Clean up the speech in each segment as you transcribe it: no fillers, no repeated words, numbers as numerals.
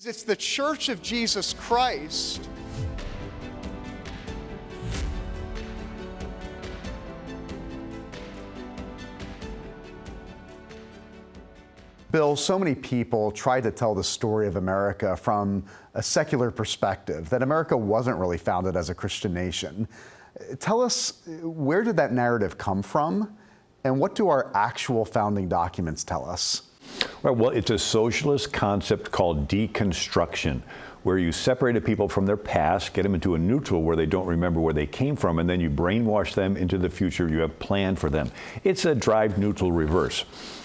It's the Church of Jesus Christ. Bill, so many people try to tell the story of America from a secular perspective, that America wasn't really founded as a Christian nation. Tell us, where did that narrative come from, and what do our actual founding documents tell us? Right, well, it's a socialist concept called deconstruction, where you separated people from their past, get them into a neutral where they don't remember where they came from, and then you brainwash them into the future you have planned for them. It's a drive neutral reverse.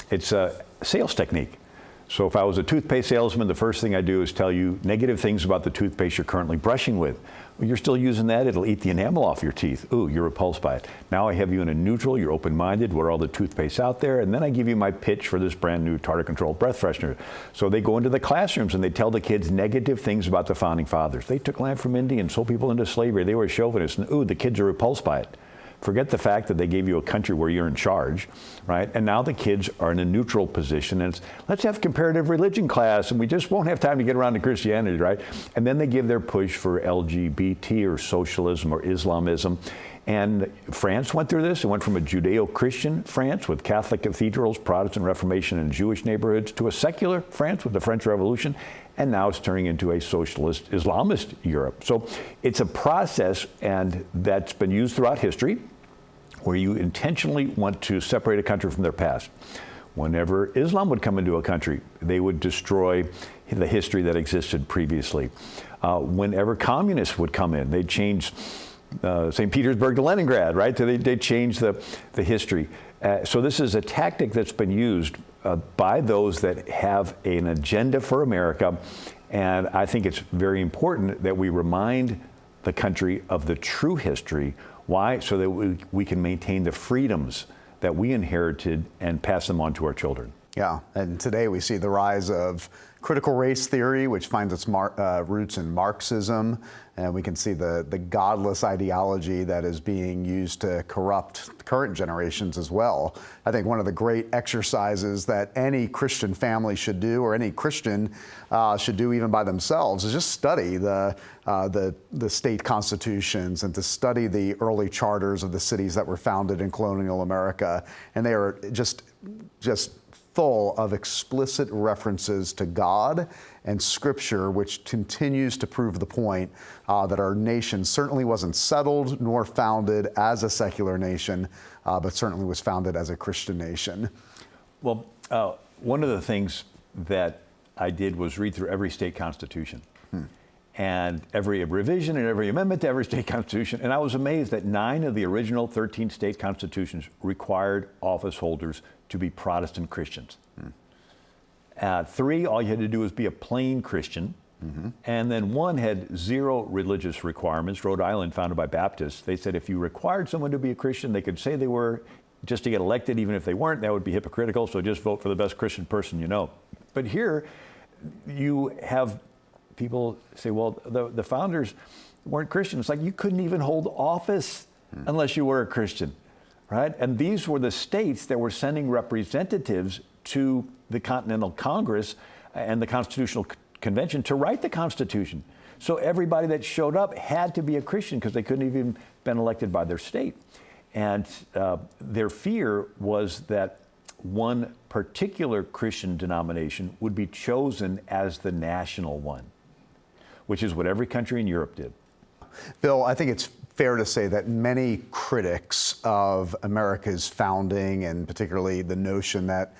It's a sales technique. So if I was a toothpaste salesman, the first thing I do is tell you negative things about the toothpaste you're currently brushing with. Well, you're still using that, it'll eat the enamel off your teeth. Ooh, you're repulsed by it. Now I have you in a neutral, you're open-minded, what are all the toothpaste out there? And then I give you my pitch for this brand new tartar-controlled breath freshener. So they go into the classrooms and they tell the kids negative things about the founding fathers. They took land from India and sold people into slavery. They were chauvinists, and ooh, the kids are repulsed by it. Forget the fact that they gave you a country where you're in charge, right? And now the kids are in a neutral position, and it's, let's have comparative religion class, and we just won't have time to get around to Christianity, right? And then they give their push for LGBT or socialism or Islamism. And France went through this. It went from a Judeo-Christian France with Catholic cathedrals, Protestant Reformation, and Jewish neighborhoods to a secular France with the French Revolution. And now it's turning into a socialist Islamist Europe. So it's a process, and that's been used throughout history, where you intentionally want to separate a country from their past. Whenever Islam would come into a country, they would destroy the history that existed previously. Whenever communists would come in, they'd change St. Petersburg to Leningrad, right? So they changed the history. So this is a tactic that's been used by those that have an agenda for America. And I think it's very important that we remind the country of the true history. Why? So that we can maintain the freedoms that we inherited and pass them on to our children. Yeah, and today we see the rise of critical race theory, which finds its roots in Marxism, and we can see the godless ideology that is being used to corrupt current generations as well. I think one of the great exercises that any Christian family should do, or any Christian should do even by themselves, is just study the state constitutions and to study the early charters of the cities that were founded in colonial America, and they are just full of explicit references to God and Scripture, which continues to prove the point that our nation certainly wasn't settled nor founded as a secular nation, but certainly was founded as a Christian nation. Well, one of the things that I did was read through every state constitution and every revision and every amendment to every state constitution, and I was amazed that 9 of the original 13 state constitutions required office holders to be Protestant Christians. 3, all you had to do was be a plain Christian. And then 1 had 0 religious requirements. Rhode Island, founded by Baptists, they said if you required someone to be a Christian, they could say they were just to get elected. Even if they weren't, that would be hypocritical, so just vote for the best Christian person you know. But here, you have people say, well, the founders weren't Christians. It's like you couldn't even hold office unless you were a Christian. Right? And these were the states that were sending representatives to the Continental Congress and the Constitutional Convention to write the Constitution. So everybody that showed up had to be a Christian because they couldn't even been elected by their state. And their fear was that one particular Christian denomination would be chosen as the national one, which is what every country in Europe did. Bill, I think it's fair to say that many critics of America's founding, and particularly the notion that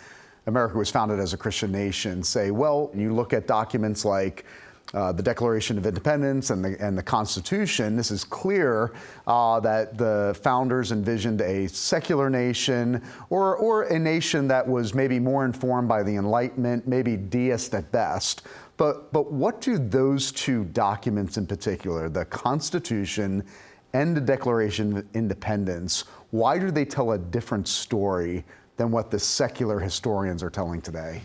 America was founded as a Christian nation, say, well, you look at documents like the Declaration of Independence and the Constitution, this is clear that the founders envisioned a secular nation or a nation that was maybe more informed by the Enlightenment, maybe deist at best. But what do those 2 documents in particular, the Constitution and the Declaration of Independence, why do they tell a different story than what the secular historians are telling today?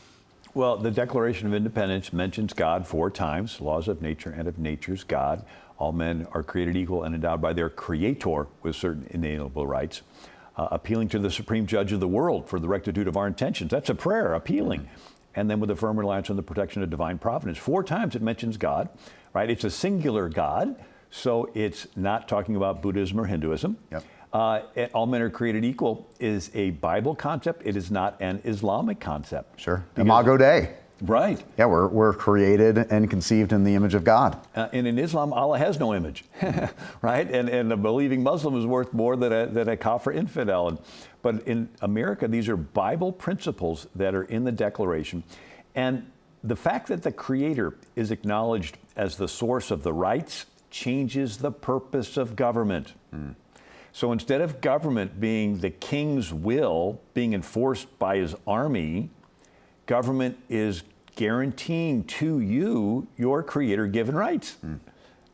Well, the Declaration of Independence mentions God 4 times, laws of nature and of nature's God. All men are created equal and endowed by their Creator with certain inalienable rights. Appealing to the supreme judge of the world for the rectitude of our intentions. That's a prayer, appealing. and then with a firm reliance on the protection of divine providence. 4 times it mentions God, right? It's a singular God, so it's not talking about Buddhism or Hinduism. Yep. All men are created equal is a Bible concept. It is not an Islamic concept. Sure. Imago Dei. Right. Yeah, we're created and conceived in the image of God. And in Islam, Allah has no image, right? And a believing Muslim is worth more than a kafir infidel. But in America, these are Bible principles that are in the Declaration. And the fact that the Creator is acknowledged as the source of the rights changes the purpose of government. So instead of government being the king's will being enforced by his army, government is guaranteeing to you your creator-given rights,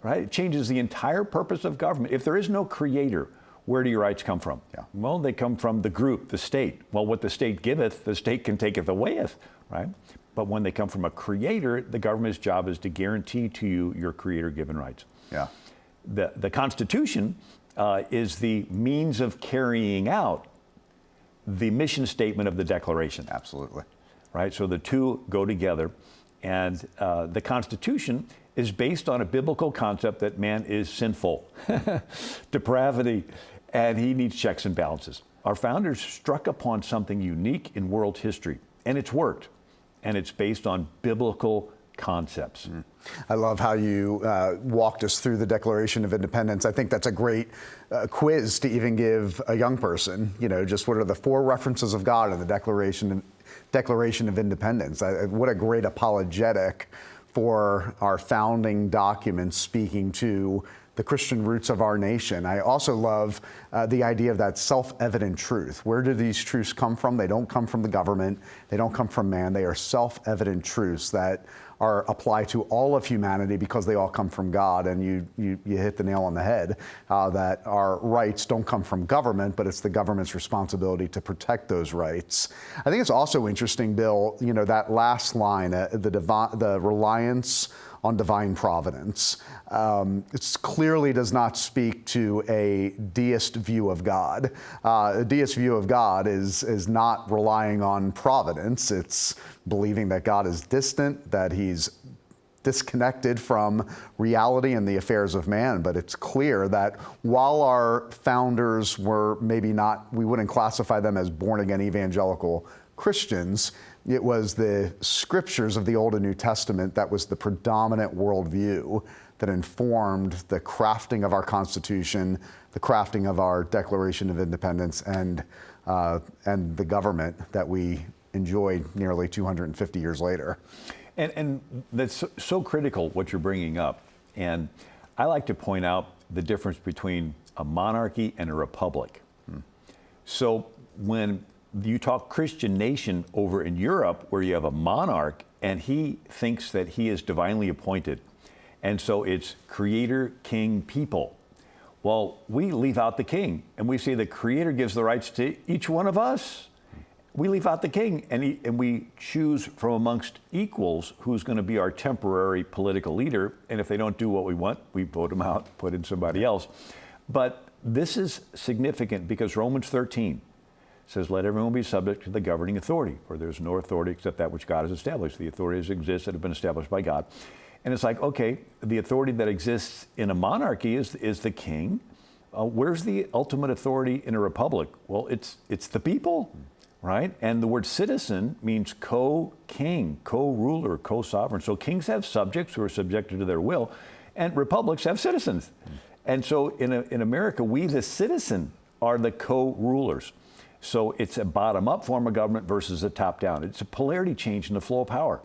right? It changes the entire purpose of government. If there is no creator, where do your rights come from? Yeah. Well, they come from the group, the state. Well, what the state giveth, the state can taketh awayeth, right? But when they come from a creator, the government's job is to guarantee to you your creator-given rights. Yeah. The Constitution is the means of carrying out the mission statement of the Declaration. Absolutely. Right? So the two go together. And the Constitution is based on a biblical concept that man is sinful, depravity, and he needs checks and balances. Our founders struck upon something unique in world history, and it's worked. And it's based on biblical concepts. I love how you walked us through the Declaration of Independence. I think that's a great quiz to even give a young person, just what are the 4 references of God in the Declaration of Independence. What a great apologetic for our founding documents speaking to the Christian roots of our nation. I also love the idea of that self-evident truth. Where do these truths come from? They don't come from the government. They don't come from man. They are self-evident truths that are applied to all of humanity because they all come from God. And you hit the nail on the head, that our rights don't come from government, but it's the government's responsibility to protect those rights. I think it's also interesting, Bill, that last line, the reliance on divine providence. It clearly does not speak to a deist view of God. A deist view of God is not relying on providence. It's believing that God is distant, that he's disconnected from reality and the affairs of man. But it's clear that while our founders were maybe not, we wouldn't classify them as born-again evangelical Christians, it was the scriptures of the Old and New Testament that was the predominant worldview that informed the crafting of our Constitution, the crafting of our Declaration of Independence, and the government that we enjoyed nearly 250 years later. And that's so critical what you're bringing up. And I like to point out the difference between a monarchy and a republic. So when you talk Christian nation over in Europe, where you have a monarch and he thinks that he is divinely appointed. And so it's creator, king, people. Well, we leave out the king and we say the creator gives the rights to each one of us. We leave out the king and we choose from amongst equals who's going to be our temporary political leader. And if they don't do what we want, we vote them out, put in somebody else. But this is significant because Romans 13 says, let everyone be subject to the governing authority, for there's no authority except that which God has established. The authorities exist that have been established by God. And it's like, okay, the authority that exists in a monarchy is the king. Where's the ultimate authority in a republic? Well, it's the people, right? And the word citizen means co-king, co-ruler, co-sovereign. So kings have subjects who are subjected to their will, and republics have citizens. And so in America, we, the citizen, are the co-rulers. So it's a bottom-up form of government versus a top-down. It's a polarity change in the flow of power.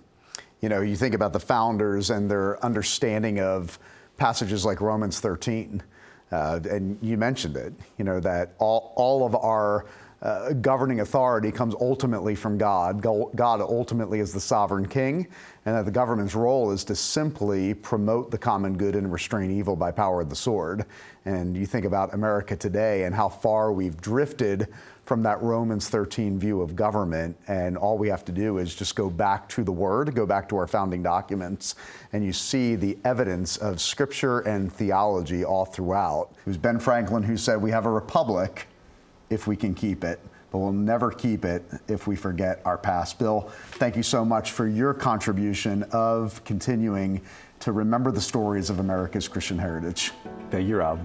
You think about the founders and their understanding of passages like Romans 13, and you mentioned it, that all of our governing authority comes ultimately from God. God ultimately is the sovereign king, and that the government's role is to simply promote the common good and restrain evil by power of the sword. And you think about America today and how far we've drifted from that Romans 13 view of government, and all we have to do is just go back to the Word, go back to our founding documents, and you see the evidence of Scripture and theology all throughout. It was Ben Franklin who said, we have a republic if we can keep it, but we'll never keep it if we forget our past. Bill, thank you so much for your contribution of continuing to remember the stories of America's Christian heritage. Thank you, Rob.